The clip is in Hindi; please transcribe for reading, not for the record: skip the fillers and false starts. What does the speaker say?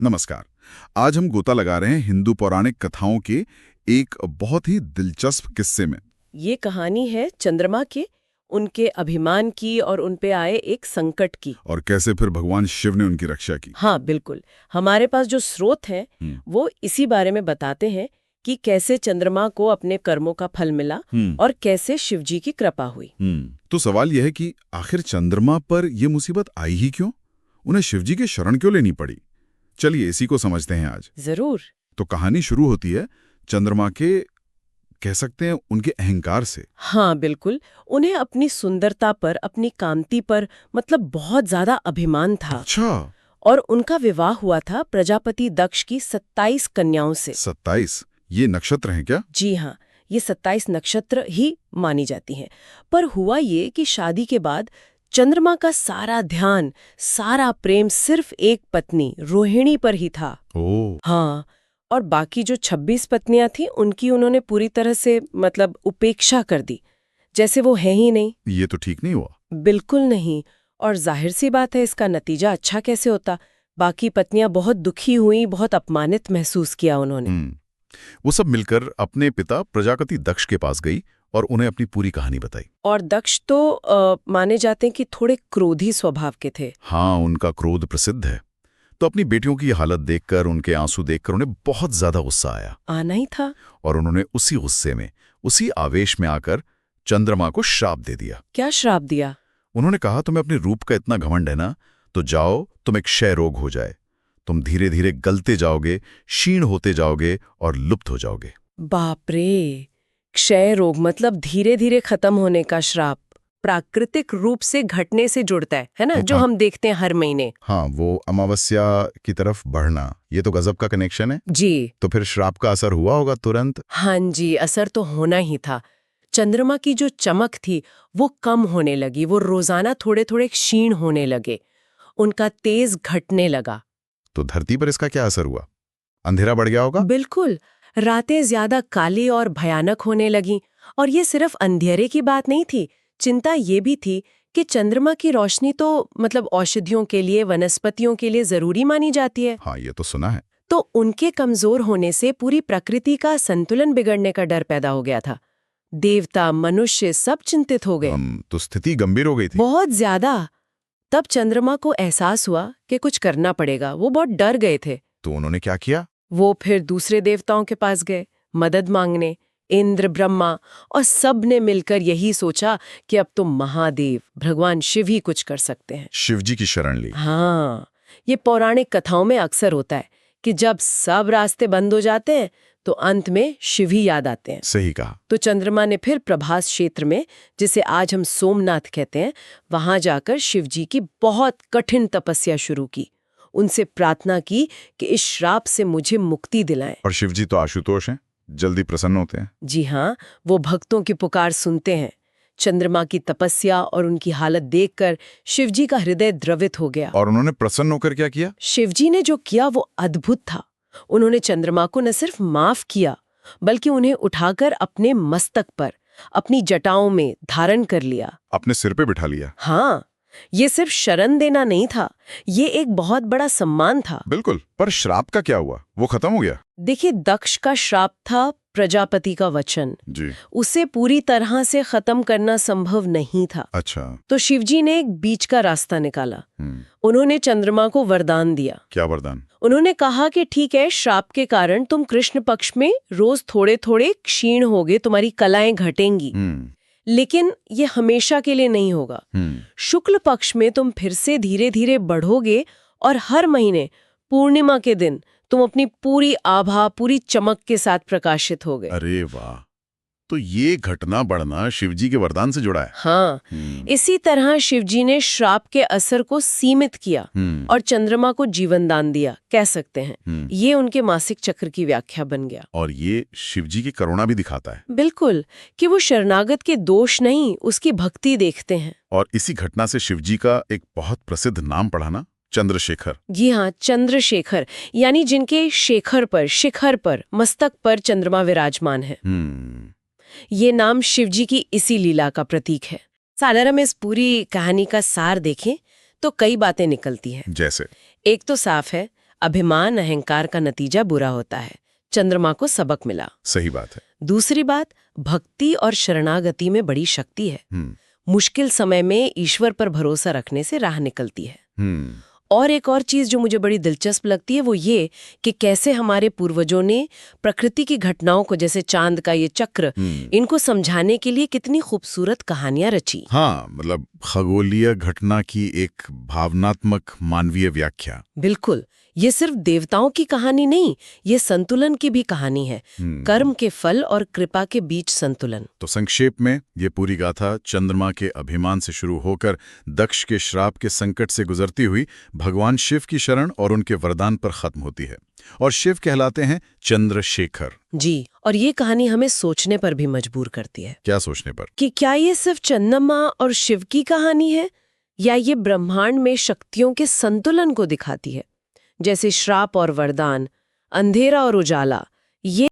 नमस्कार। आज हम गोता लगा रहे हैं हिंदू पौराणिक कथाओं के एक बहुत ही दिलचस्प किस्से में। ये कहानी है चंद्रमा के, उनके अभिमान की और उन पे आए एक संकट की। और कैसे फिर भगवान शिव ने उनकी रक्षा की। हाँ बिल्कुल, हमारे पास जो स्रोत हैं वो इसी बारे में बताते हैं कि कैसे चंद्रमा को अपने कर्मों का फल मिला और कैसे शिवजी की कृपा हुई। तो सवाल यह है कि आखिर चंद्रमा पर यह मुसीबत आई ही क्यों? उन्हें शिवजी की शरण क्यों लेनी पड़ी? चलिए इसी को समझते हैं आज। जरूर। तो कहानी शुरू होती है चंद्रमा के, कह सकते हैं, उनके अहंकार से। हाँ बिल्कुल, उन्हें अपनी सुंदरता पर, अपनी कांति पर मतलब बहुत ज्यादा अभिमान था। अच्छा। और उनका विवाह हुआ था प्रजापति दक्ष की 27 कन्याओं से। 27? ये नक्षत्र हैं क्या? जी हाँ, ये 27 नक्षत्र ही मानी जाती हैं। पर हुआ ये कि शादी के बाद चंद्रमा का सारा ध्यान, सारा प्रेम सिर्फ एक पत्नी रोहिणी पर ही था। ओह। हाँ, और बाकी जो 26 पत्नियां थी उनकी उन्होंने पूरी तरह से मतलब उपेक्षा कर दी, जैसे वो है ही नहीं। ये तो ठीक नहीं हुआ। बिल्कुल नहीं। और जाहिर सी बात है, इसका नतीजा अच्छा कैसे होता। बाकी पत्नियां बहुत दुखी हुई, बहुत अपमानित महसूस किया उन्होंने। वो सब मिलकर अपने पिता प्रजापति दक्ष के पास गई और उन्हें अपनी पूरी कहानी बताई। और दक्ष तो माने जाते हैं कि थोड़े क्रोधी स्वभाव के थे। हाँ, उनका क्रोध प्रसिद्ध है। तो अपनी बेटियों की हालत देखकर, उनके आंसू देखकर उन्हें बहुत ज्यादा गुस्सा आया। आना ही था। और उन्होंने उसी गुस्से में, उसी आवेश में आकर चंद्रमा को श्राप दे दिया। क्या श्राप दिया? उन्होंने कहा, तुम्हें अपने रूप का इतना घमंड है ना, तो जाओ, तुम्हें क्षय रोग हो जाए। तुम धीरे धीरे गलते जाओगे, क्षीण होते जाओगे और लुप्त हो जाओगे। बाप रे, क्षय रोग मतलब धीरे धीरे खत्म होने का श्राप। प्राकृतिक रूप से घटने से जुड़ता है ना, जो हम देखते हैं हर महीने। हाँ, वो अमावस्या की तरफ बढ़ना, ये तो गजब का कनेक्शन है जी। तो फिर श्राप का असर हुआ होगा तुरंत? हाँ जी, असर तो होना ही था। चंद्रमा की जो चमक थी वो कम होने लगी, वो रोजाना थोड़े थोड़े क्षीण होने लगे, उनका तेज घटने लगा। तो धरती पर इसका क्या असर हुआ? अंधेरा बढ़ गया होगा? बिल्कुल, रातें ज्यादा काली और भयानक होने लगीं। और ये सिर्फ अंधेरे की बात नहीं थी, चिंता ये भी थी कि चंद्रमा की रोशनी तो मतलब औषधियों के लिए, वनस्पतियों के लिए जरूरी मानी जाती है। हाँ, ये तो सुना है। तो उनके कमजोर होने से पूरी प्रकृति का संतुलन बिगड़ने का डर पैदा हो गया था। देवता, मनुष्य सब चिंतित हो गए। तो स्थिति गंभीर हो गई थी। बहुत ज्यादा। तब चंद्रमा को एहसास हुआ कि कुछ करना पड़ेगा। वो बहुत डर गए थे। तो उन्होंने क्या किया? वो फिर दूसरे देवताओं के पास गए मदद मांगने, इंद्र, ब्रह्मा, और सब ने मिलकर यही सोचा कि अब तो महादेव भगवान शिव ही कुछ कर सकते हैं। शिवजी की शरण ली। हाँ, ये पौराणिक कथाओं में अक्सर होता है कि जब सब रास्ते बंद हो जाते हैं तो अंत में शिव ही याद आते हैं। सही कहा। तो चंद्रमा ने फिर प्रभास क्षेत्र में, जिसे आज हम सोमनाथ कहते हैं, वहां जाकर शिवजी की बहुत कठिन तपस्या शुरू की। उनसे प्रार्थना की कि इस श्राप से मुझे मुक्ति दिलाएं। और शिवजी तो आशुतोष हैं, जल्दी प्रसन्न होते हैं। जी हाँ, वो भक्तों की पुकार सुनते हैं। चंद्रमा की तपस्या और उनकी हालत देखकर शिवजी का हृदय द्रवित हो गया। और उन्होंने प्रसन्न होकर क्या किया? शिवजी ने जो किया वो अद्भुत था। उन्होंने चंद्रमा को न सिर्फ माफ किया, बल्कि उन्हें उठाकर अपने मस्तक पर, अपनी जटाओं में धारण कर लिया। अपने सिर पे बिठा लिया। हाँ, ये सिर्फ शरण देना नहीं था, ये एक बहुत बड़ा सम्मान था। बिल्कुल। पर श्राप का क्या हुआ? वो खत्म हो गया? देखिए, दक्ष का श्राप था प्रजापति का वचन। जी। उसे पूरी तरह से खत्म करना संभव नहीं था। अच्छा। तो शिवजी ने एक बीच का रास्ता निकाला। उन्होंने चंद्रमा को वरदान दिया। क्या वरदान? उन्होंने कहा कि ठीक है, श्राप के कारण तुम कृष्ण पक्ष में रोज थोड़े थोड़े क्षीण होगे, तुम्हारी कलाएं घटेंगी, लेकिन ये हमेशा के लिए नहीं होगा। शुक्ल पक्ष में तुम फिर से धीरे धीरे बढ़ोगे और हर महीने पूर्णिमा के दिन तुम अपनी पूरी आभा, पूरी चमक के साथ प्रकाशित हो गए। अरे वाह! तो ये घटना बढ़ना शिवजी के वरदान से जुड़ा है। हाँ, इसी तरह शिवजी ने श्राप के असर को सीमित किया और चंद्रमा को जीवन दान दिया, कह सकते हैं। ये उनके मासिक चक्र की व्याख्या बन गया। और ये शिवजी की करुणा भी दिखाता है। बिल्कुल, कि वो शरणागत के दोष नहीं, उसकी भक्ति देखते हैं। और इसी घटना से शिवजी का एक बहुत प्रसिद्ध नाम पढ़ा ना, चंद्रशेखर। जी हाँ, चंद्रशेखर, यानी जिनके शेखर पर, शिखर पर, मस्तक पर चंद्रमा विराजमान है। ये नाम शिवजी की इसी लीला का प्रतीक है। अगर हम इस पूरी कहानी का सार देखें तो कई बातें निकलती हैं। जैसे? एक तो साफ है, अभिमान अहंकार का नतीजा बुरा होता है। चंद्रमा को सबक मिला। सही बात है। दूसरी बात, भक्ति और शरणागति में बड़ी शक्ति है। मुश्किल समय में ईश्वर पर भरोसा रखने से राह निकलती है। और एक और चीज जो मुझे बड़ी दिलचस्प लगती है वो ये कि कैसे हमारे पूर्वजों ने प्रकृति की घटनाओं को, जैसे चांद का ये चक्र, इनको समझाने के लिए कितनी खूबसूरत कहानियां रची। हाँ, मतलब खगोलीय घटना की एक भावनात्मक मानवीय व्याख्या। बिल्कुल, ये सिर्फ देवताओं की कहानी नहीं, ये संतुलन की भी कहानी है। कर्म के फल और कृपा के बीच संतुलन। तो संक्षेप में ये पूरी गाथा चंद्रमा के अभिमान से शुरू होकर दक्ष के श्राप के संकट से गुजरती हुई भगवान शिव की शरण और उनके वरदान पर खत्म होती है। और शिव कहलाते हैं चंद्रशेखर। जी, और ये कहानी हमें सोचने पर भी मजबूर करती है। क्या सोचने पर? कि क्या ये सिर्फ चंद्रमा और शिव की कहानी है, या ये ब्रह्मांड में शक्तियों के संतुलन को दिखाती है, जैसे श्राप और वरदान, अंधेरा और उजाला। ये